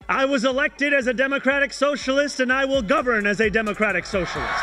I was elected as a democratic socialist, and I will govern as a democratic socialist.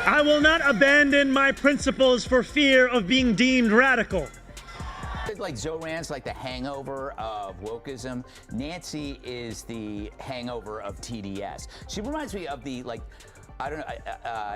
I will not abandon my principles for fear of being deemed radical. Like Zoran's like the hangover of wokeism. Nancy is the hangover of TDS. She reminds me of the, like, I don't know,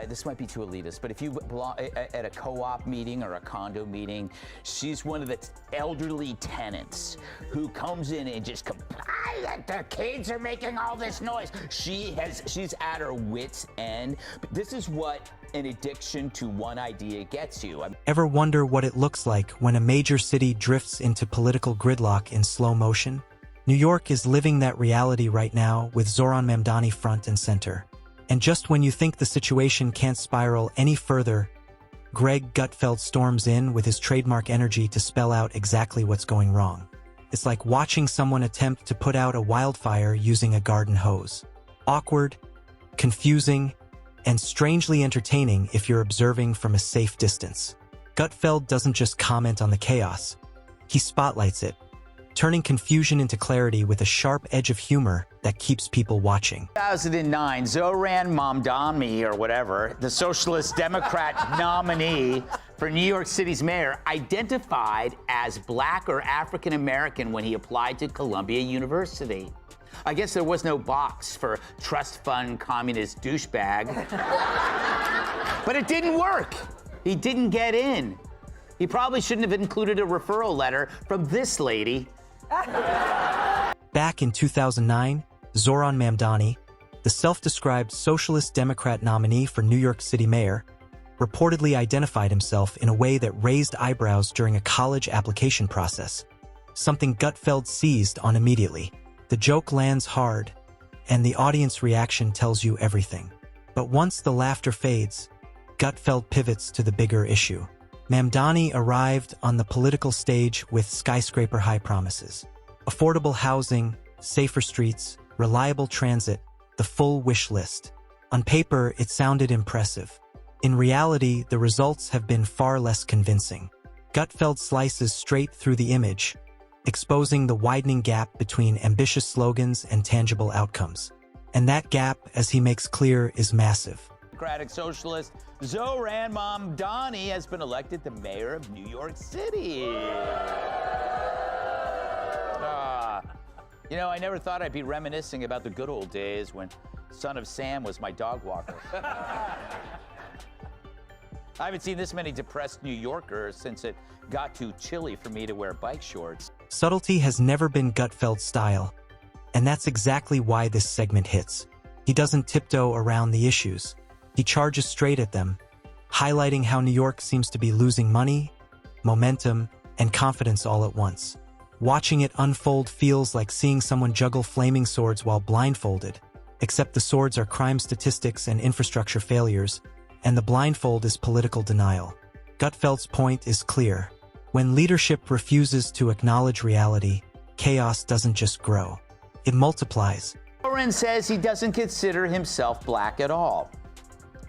this might be too elitist, but if you belong at a co-op meeting or a condo meeting, she's one of the elderly tenants who comes in and just complains that the kids are making all this noise. She's at her wit's end. But this is what an addiction to one idea gets you. Ever wonder what it looks like when a major city drifts into political gridlock in slow motion? New York is living that reality right now with Zoran Mamdani front and center. And just when you think the situation can't spiral any further, Greg Gutfeld storms in with his trademark energy to spell out exactly what's going wrong. It's like watching someone attempt to put out a wildfire using a garden hose. Awkward, confusing, and strangely entertaining if you're observing from a safe distance. Gutfeld doesn't just comment on the chaos, he spotlights it, turning confusion into clarity with a sharp edge of humor that keeps people watching. 2009, Zoran Mamdani, or whatever, the Socialist Democrat nominee for New York City's mayor, identified as Black or African American when he applied to Columbia University. I guess there was no box for trust fund communist douchebag. But it didn't work. He didn't get in. He probably shouldn't have included a referral letter from this lady. Back in 2009, Zoran Mamdani, the self-described Socialist Democrat nominee for New York City mayor, reportedly identified himself in a way that raised eyebrows during a college application process, something Gutfeld seized on immediately. The joke lands hard, and the audience reaction tells you everything. But once the laughter fades, Gutfeld pivots to the bigger issue. Mamdani arrived on the political stage with skyscraper-high promises. Affordable housing, safer streets, reliable transit, the full wish list. On paper, it sounded impressive. In reality, the results have been far less convincing. Gutfeld slices straight through the image, exposing the widening gap between ambitious slogans and tangible outcomes. And that gap, as he makes clear, is massive. Democratic Socialist Zoran Mamdani has been elected the mayor of New York City. You know, I never thought I'd be reminiscing about the good old days when Son of Sam was my dog walker. I haven't seen this many depressed New Yorkers since it got too chilly for me to wear bike shorts. Subtlety has never been Gutfeld's style, and that's exactly why this segment hits. He doesn't tiptoe around the issues. He charges straight at them, highlighting how New York seems to be losing money, momentum, and confidence all at once. Watching it unfold feels like seeing someone juggle flaming swords while blindfolded, except the swords are crime statistics and infrastructure failures, and the blindfold is political denial. Gutfeld's point is clear. When leadership refuses to acknowledge reality, chaos doesn't just grow. It multiplies. Zoran says he doesn't consider himself Black at all.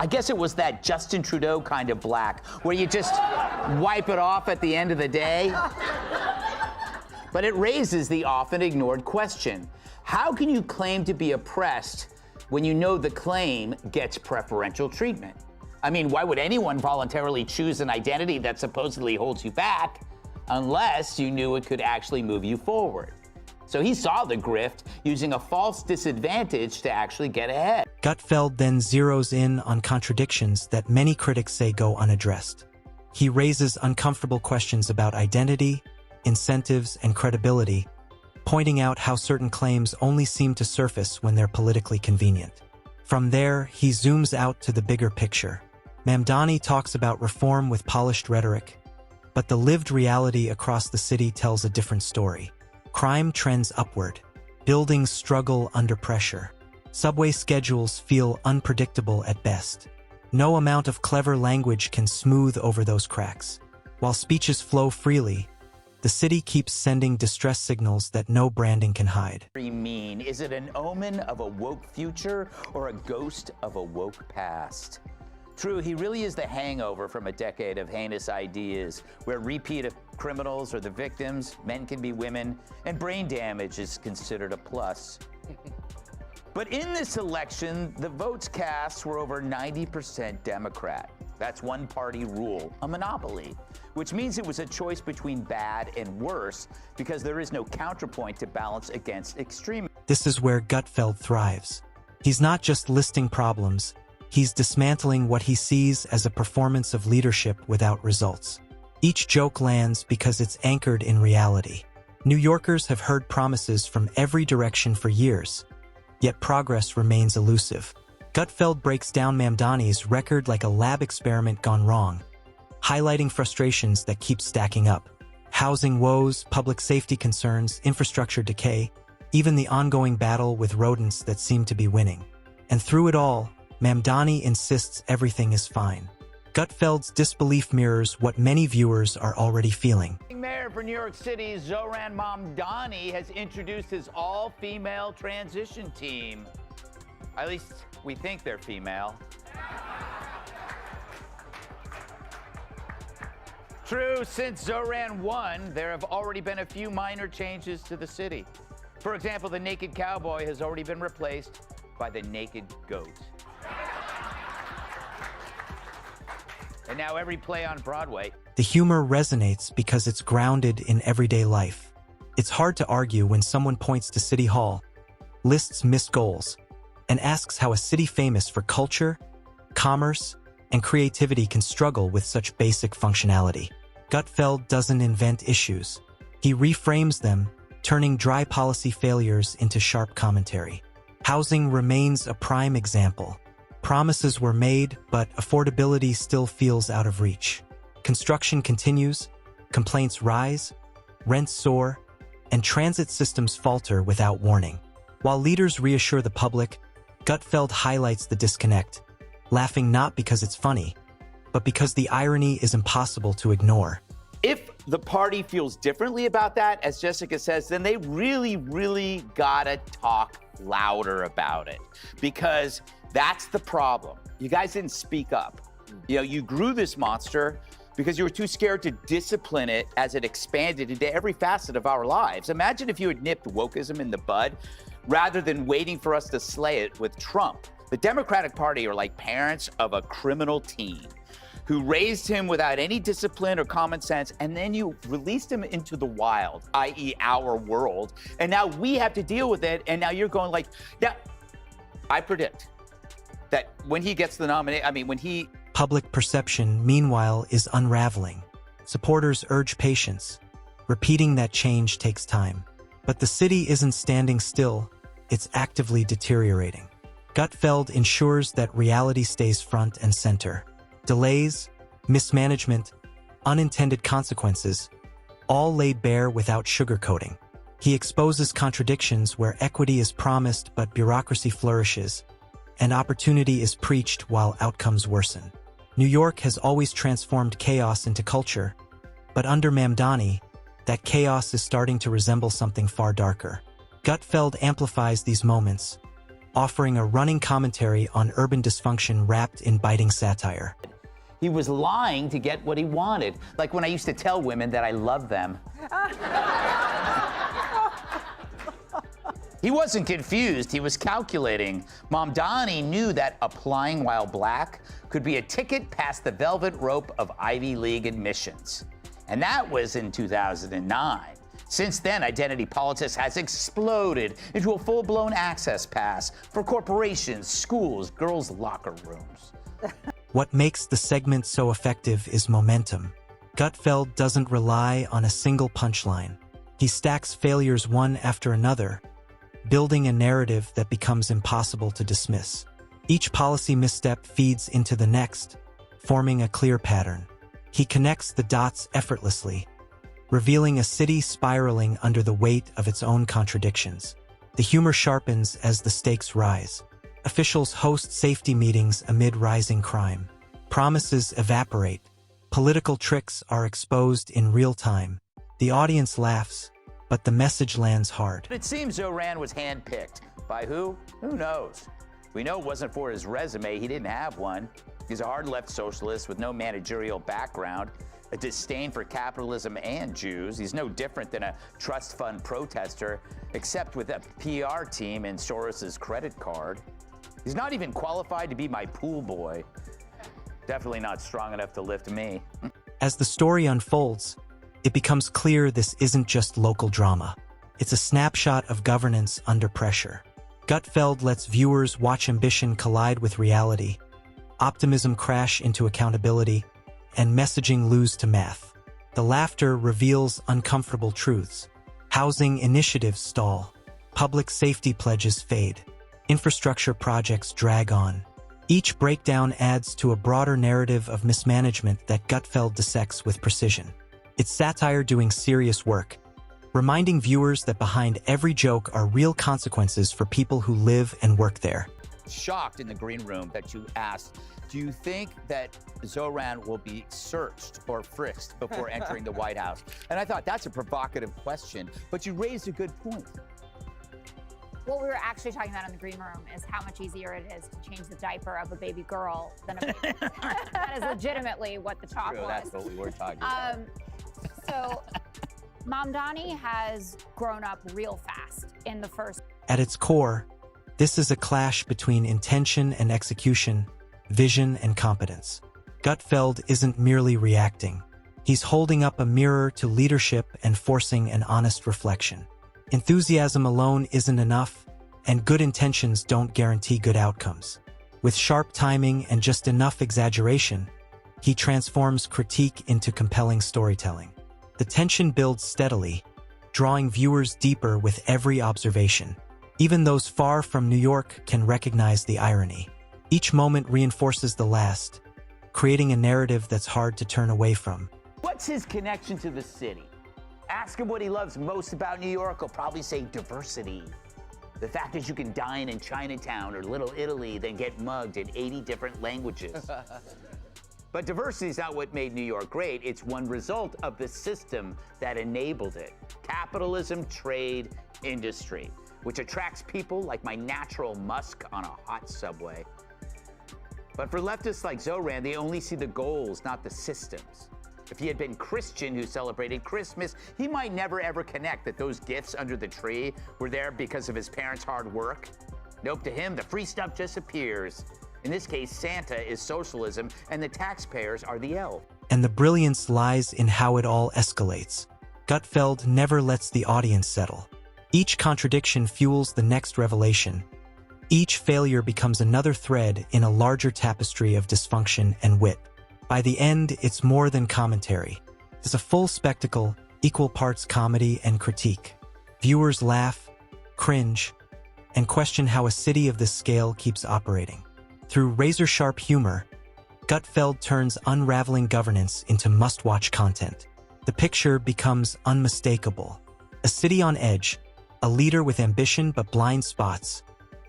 I guess it was that Justin Trudeau kind of Black, where you just wipe it off at the end of the day. But it raises the often ignored question: how can you claim to be oppressed when you know the claim gets preferential treatment? I mean, why would anyone voluntarily choose an identity that supposedly holds you back unless you knew it could actually move you forward? So he saw the grift, using a false disadvantage to actually get ahead. Gutfeld then zeroes in on contradictions that many critics say go unaddressed. He raises uncomfortable questions about identity, incentives, and credibility, pointing out how certain claims only seem to surface when they're politically convenient. From there, he zooms out to the bigger picture. Mamdani talks about reform with polished rhetoric, but the lived reality across the city tells a different story. Crime trends upward. Buildings struggle under pressure. Subway schedules feel unpredictable at best. No amount of clever language can smooth over those cracks. While speeches flow freely, the city keeps sending distress signals that no branding can hide. Mean? Is it an omen of a woke future or a ghost of a woke past? True, he really is the hangover from a decade of heinous ideas where repeat criminals are the victims, men can be women, and brain damage is considered a plus. But in this election, the votes cast were over 90% Democrat. That's one-party rule, a monopoly, which means it was a choice between bad and worse because there is no counterpoint to balance against extremism. This is where Gutfeld thrives. He's not just listing problems, he's dismantling what he sees as a performance of leadership without results. Each joke lands because it's anchored in reality. New Yorkers have heard promises from every direction for years, yet progress remains elusive. Gutfeld breaks down Mamdani's record like a lab experiment gone wrong, highlighting frustrations that keep stacking up. Housing woes, public safety concerns, infrastructure decay, even the ongoing battle with rodents that seem to be winning. And through it all, Mamdani insists everything is fine. Gutfeld's disbelief mirrors what many viewers are already feeling. Mayor for New York City, Zoran Mamdani, has introduced his all-female transition team. At least we think they're female. True, since Zoran won, there have already been a few minor changes to the city. For example, the naked cowboy has already been replaced by the naked goat. And now every play on Broadway. The humor resonates because it's grounded in everyday life. It's hard to argue when someone points to City Hall, lists missed goals, and asks how a city famous for culture, commerce, and creativity can struggle with such basic functionality. Gutfeld doesn't invent issues. He reframes them, turning dry policy failures into sharp commentary. Housing remains a prime example. Promises were made, but affordability still feels out of reach. Construction continues, complaints rise, rents soar, and transit systems falter without warning. While leaders reassure the public, Gutfeld highlights the disconnect, laughing not because it's funny, but because the irony is impossible to ignore. If the party feels differently about that, as Jessica says, then they really gotta talk louder about it, because that's the problem. You guys didn't speak up. You grew this monster because you were too scared to discipline it as it expanded into every facet of our lives. Imagine if you had nipped wokeism in the bud rather than waiting for us to slay it with Trump. The Democratic Party are like parents of a criminal teen who raised him without any discipline or common sense, and then you released him into the wild, i.e. our world, and now we have to deal with it, and now you're going like, yeah, I predict that when he gets the nomination, Public perception, meanwhile, is unraveling. Supporters urge patience, repeating that change takes time. But the city isn't standing still, it's actively deteriorating. Gutfeld ensures that reality stays front and center. Delays, mismanagement, unintended consequences, all laid bare without sugarcoating. He exposes contradictions where equity is promised but bureaucracy flourishes, and opportunity is preached while outcomes worsen. New York has always transformed chaos into culture, but under Mamdani, that chaos is starting to resemble something far darker. Gutfeld amplifies these moments, offering a running commentary on urban dysfunction wrapped in biting satire. he was lying to get what he wanted. Like when I used to tell women that I loved them. He wasn't confused, he was calculating. Mamdani knew that applying while black could be a ticket past the velvet rope of Ivy League admissions. And that was in 2009. Since then, identity politics has exploded into a full-blown access pass for corporations, schools, girls' locker rooms. What makes the segment so effective is momentum. Gutfeld doesn't rely on a single punchline. He stacks failures one after another, building a narrative that becomes impossible to dismiss. Each policy misstep feeds into the next, forming a clear pattern. He connects the dots effortlessly, revealing a city spiraling under the weight of its own contradictions. The humor sharpens as the stakes rise. Officials host safety meetings amid rising crime. Promises evaporate. Political tricks are exposed in real time. The audience laughs, but the message lands hard. It seems Zhoran was handpicked. By who? Who knows? We know it wasn't for his resume. He didn't have one. He's a hard left socialist with no managerial background, a disdain for capitalism and Jews. He's no different than a trust fund protester, except with a PR team and Soros's credit card. He's not even qualified to be my pool boy. Definitely not strong enough to lift me. As the story unfolds, it becomes clear this isn't just local drama. It's a snapshot of governance under pressure. Gutfeld lets viewers watch ambition collide with reality, optimism crash into accountability, and messaging lose to math. The laughter reveals uncomfortable truths. Housing initiatives stall. Public safety pledges fade. Infrastructure projects drag on. Each breakdown adds to a broader narrative of mismanagement that Gutfeld dissects with precision. It's satire doing serious work, reminding viewers that behind every joke are real consequences for people who live and work there. Shocked in the green room that you asked, do you think that Zoran will be searched or frisked before entering the White House? And I thought, that's a provocative question, but you raised a good point. What we were actually talking about in the green room is how much easier it is to change the diaper of a baby girl than a baby. That is legitimately what the talk was. That's what we were talking about. So Mamdani has grown up real fast in the first. At its core, this is a clash between intention and execution, vision and competence. Gutfeld isn't merely reacting. He's holding up a mirror to leadership and forcing an honest reflection. Enthusiasm alone isn't enough, and good intentions don't guarantee good outcomes. With sharp timing and just enough exaggeration, he transforms critique into compelling storytelling. The tension builds steadily, drawing viewers deeper with every observation. Even those far from New York can recognize the irony. Each moment reinforces the last, creating a narrative that's hard to turn away from. What's his connection to the city? Ask him what he loves most about New York, he'll probably say diversity. The fact that you can dine in Chinatown or Little Italy, then get mugged in 80 different languages. But diversity is not what made New York great. It's one result of the system that enabled it. Capitalism, trade, industry, which attracts people like my natural musk on a hot subway. But for leftists like Zoran, they only see the goals, not the systems. If he had been Christian who celebrated Christmas, he might never ever connect that those gifts under the tree were there because of his parents' hard work. Nope, to him, the free stuff just appears. In this case, Santa is socialism and the taxpayers are the elf. And the brilliance lies in how it all escalates. Gutfeld never lets the audience settle. Each contradiction fuels the next revelation. Each failure becomes another thread in a larger tapestry of dysfunction and wit. By the end, it's more than commentary. It's a full spectacle, equal parts comedy and critique. Viewers laugh, cringe, and question how a city of this scale keeps operating. Through razor-sharp humor, Gutfeld turns unraveling governance into must-watch content. The picture becomes unmistakable. A city on edge, a leader with ambition but blind spots,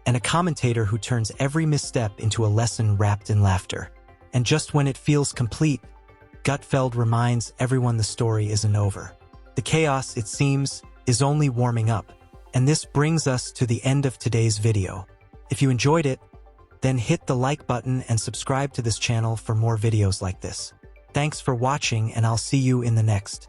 and a commentator who turns every misstep into a lesson wrapped in laughter. And just when it feels complete, Gutfeld reminds everyone the story isn't over. The chaos, it seems, is only warming up. And this brings us to the end of today's video. If you enjoyed it, then hit the like button and subscribe to this channel for more videos like this. Thanks for watching, and I'll see you in the next.